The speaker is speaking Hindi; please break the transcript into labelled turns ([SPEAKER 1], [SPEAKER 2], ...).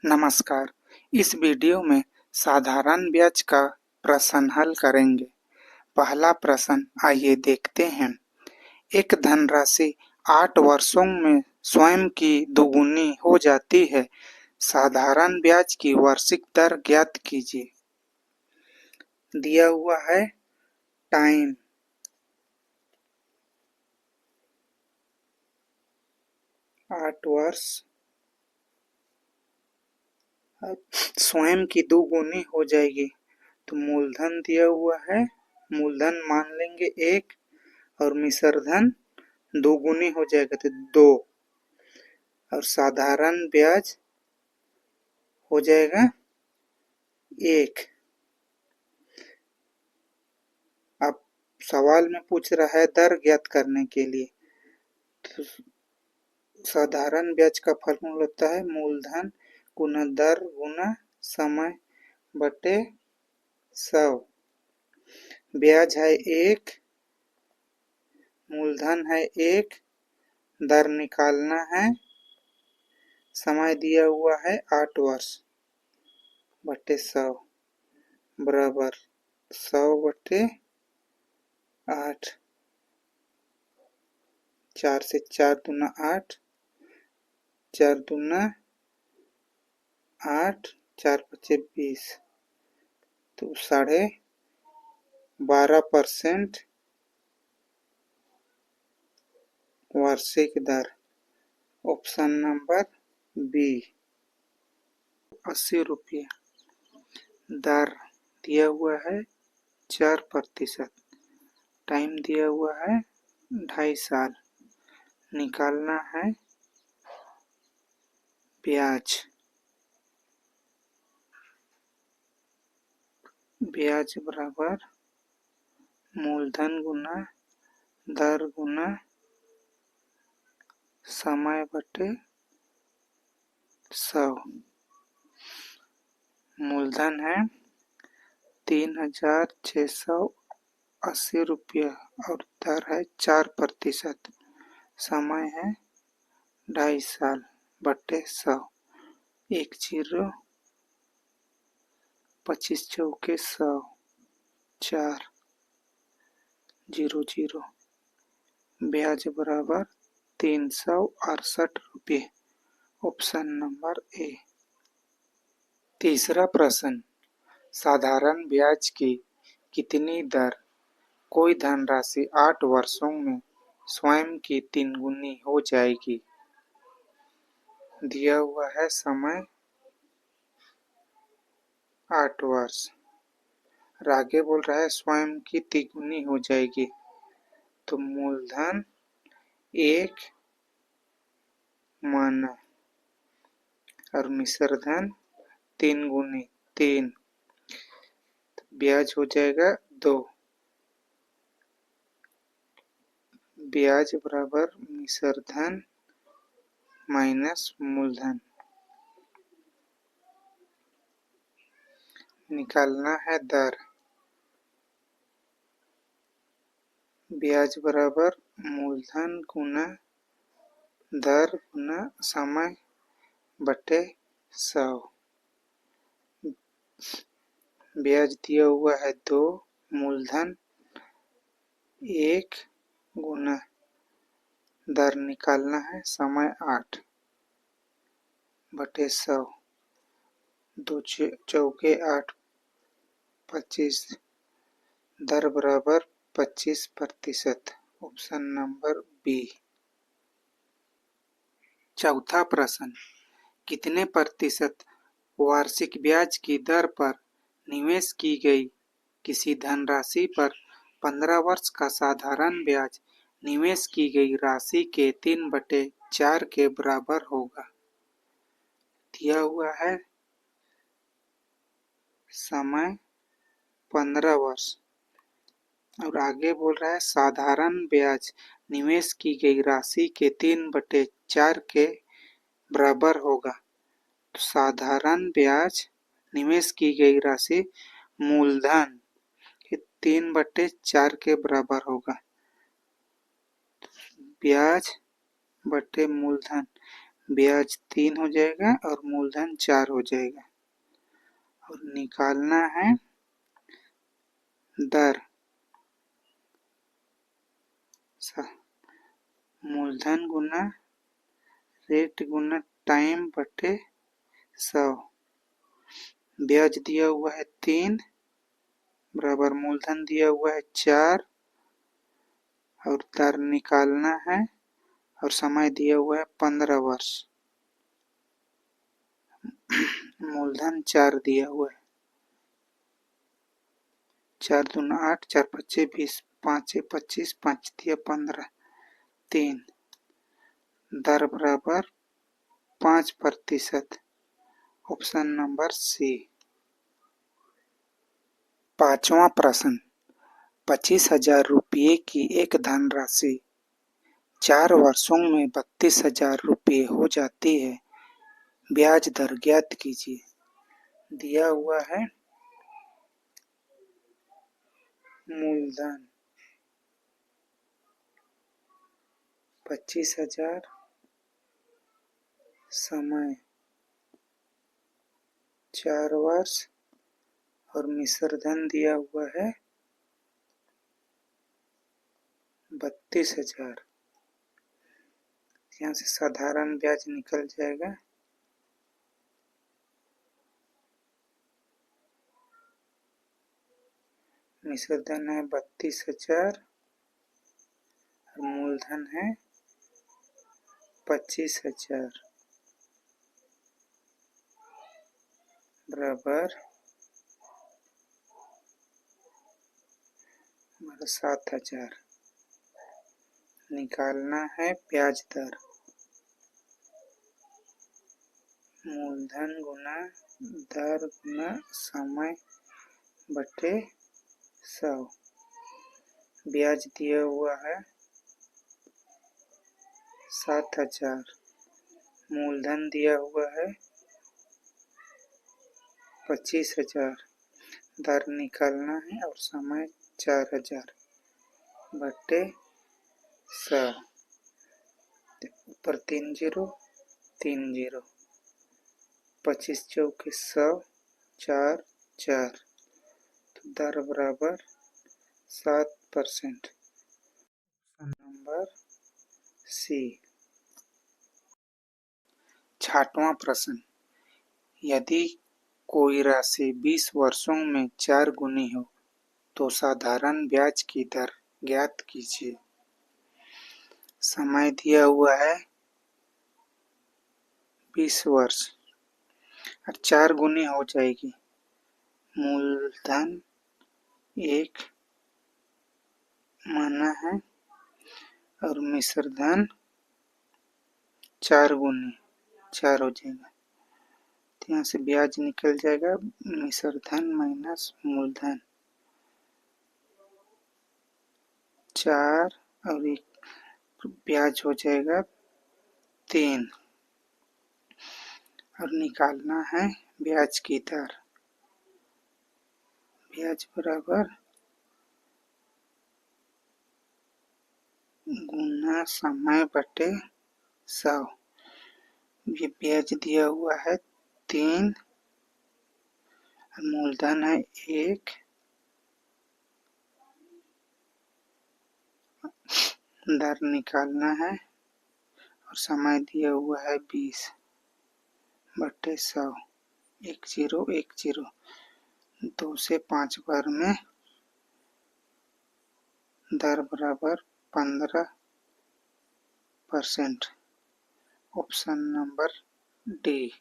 [SPEAKER 1] नमस्कार। इस वीडियो में साधारण ब्याज का प्रश्न हल करेंगे। पहला प्रश्न आइए देखते हैं। एक धनराशि 8 वर्षों में स्वयं की दोगुनी हो जाती है। साधारण ब्याज की वार्षिक दर ज्ञात कीजिए। दिया हुआ है टाइम 8 वर्ष, स्वयं की दोगुनी हो जाएगी तो मूलधन दिया हुआ है, मूलधन मान लेंगे 1 और मिश्र धन दोगुनी हो जाएगा तो 2 और साधारण ब्याज हो जाएगा 1। अब सवाल में पूछ रहा है दर ज्ञात करने के लिए, तो साधारण ब्याज का फॉर्मूला होता है मूलधन गुना दर गुना समय बटे 100। ब्याज है 1, मूलधन है 1, दर निकालना है, समय दिया हुआ है 8 वर्ष बटे 100 बराबर 100 बटे 8। 4 से 4 दूना 8, 4 दूना 8, 4 पचे 20 तो 12.5% वार्षिक दर। Option number B. 80 रुपये। दर दिया हुआ है 4%, टाइम दिया हुआ है 2.5 साल। निकालना है ब्याज। ब्याज बराबर मूलधन गुना दर गुना समय बटे 100। मूलधन है 3680 रुपया और दर है 4%, समय है 2.5 साल बटे 100। 1 0, 25 चौके 100, 4 0 0। ब्याज बराबर 368 रुपये। Option number A. तीसरा प्रश्न, साधारण ब्याज की कितनी दर कोई धनराशि 8 वर्षों में स्वयं की 3 गुनी हो जाएगी। दिया हुआ है समय 8 वर्ष, आगे बोल रहा है स्वयं की 3 गुनी हो जाएगी तो मूलधन 1 माना और मिश्र धन 3 गुनी 3, ब्याज हो जाएगा 2। ब्याज बराबर मिश्र धन माइनस मूलधन। निकालना है दर। ब्याज बराबर मूलधन गुना दर गुना समय बटे 100। ब्याज दिया हुआ है 2, मूलधन 1 गुना दर निकालना है समय 8 बटे 100। 2 चौके 8, 25, दर बराबर 25%। Option number B. चौथा प्रश्न, कितने प्रतिशत वार्षिक ब्याज की दर पर निवेश की गई किसी धनराशि पर 15 वर्ष का साधारण ब्याज निवेश की गई राशि के 3/4 के बराबर होगा। दिया हुआ है समय 15 वर्ष और आगे बोल रहा है साधारण ब्याज निवेश की गई राशि के 3/4 के बराबर होगा। तो साधारण ब्याज निवेश की गई राशि मूलधन के 3/4 के बराबर होगा। ब्याज बटे मूलधन, ब्याज 3 हो जाएगा और मूलधन 4 हो जाएगा। और निकालना है दर मूलधन गुना रेट गुना टाइम बटे 100। ब्याज दिया हुआ है 3 बराबर मूलधन दिया हुआ है 4 और दर निकालना है और समय दिया हुआ है 15 वर्ष। मूलधन 4 दिया हुआ है, 4 दूना 8, 4 पच्चे 20, 5 25, 5 दिया 15, 3 दर बराबर 5%। Option number C. पांचवा प्रश्न, 25,000 रुपये की एक धनराशि 4 वर्षों में 32,000 रुपये हो जाती है, ब्याज दर ज्ञात कीजिए। दिया हुआ है मूलधन 25,000, समय 4 वर्ष और मिश्र धन दिया हुआ है 32,000। यहाँ से साधारण ब्याज निकल जाएगा, मिश्र धन है 32,000 और मूलधन है 25,000 बराबर 7,000। निकालना है ब्याज दर, मूलधन गुना दर गुना समय बटे 100। ब्याज दिया हुआ है 7,000, मूलधन दिया हुआ है 25,000, दर निकालना है और समय 4,000 बटे 100। ऊपर 3 जीरो 3 जीरो, 25 चौके 100, 4 4, तो दर बराबर 7%। Number C. छठवां प्रश्न, यदि कोई राशि 20 वर्षों में 4 गुनी हो तो साधारण ब्याज की दर ज्ञात कीजिए। समय दिया हुआ है 20 वर्ष और 4 गुनी हो जाएगी, मूलधन 1 माना है और मिश्र धन 4 गुनी 4 हो जाएगा। तो यहाँ से ब्याज निकल जाएगा मिश्र धन माइनस मूलधन 4 और 1, ब्याज हो जाएगा 3 और निकालना है ब्याज की दर, ब्याज बराबर गुना समय बटे 100। ये ब्याज दिया हुआ है 3 और मूलधन है 1, दर निकालना है और समय दिया हुआ है 20 बटे 100। 1 0 1 0, 2 से 5 बार में दर बराबर 15%। Option number D.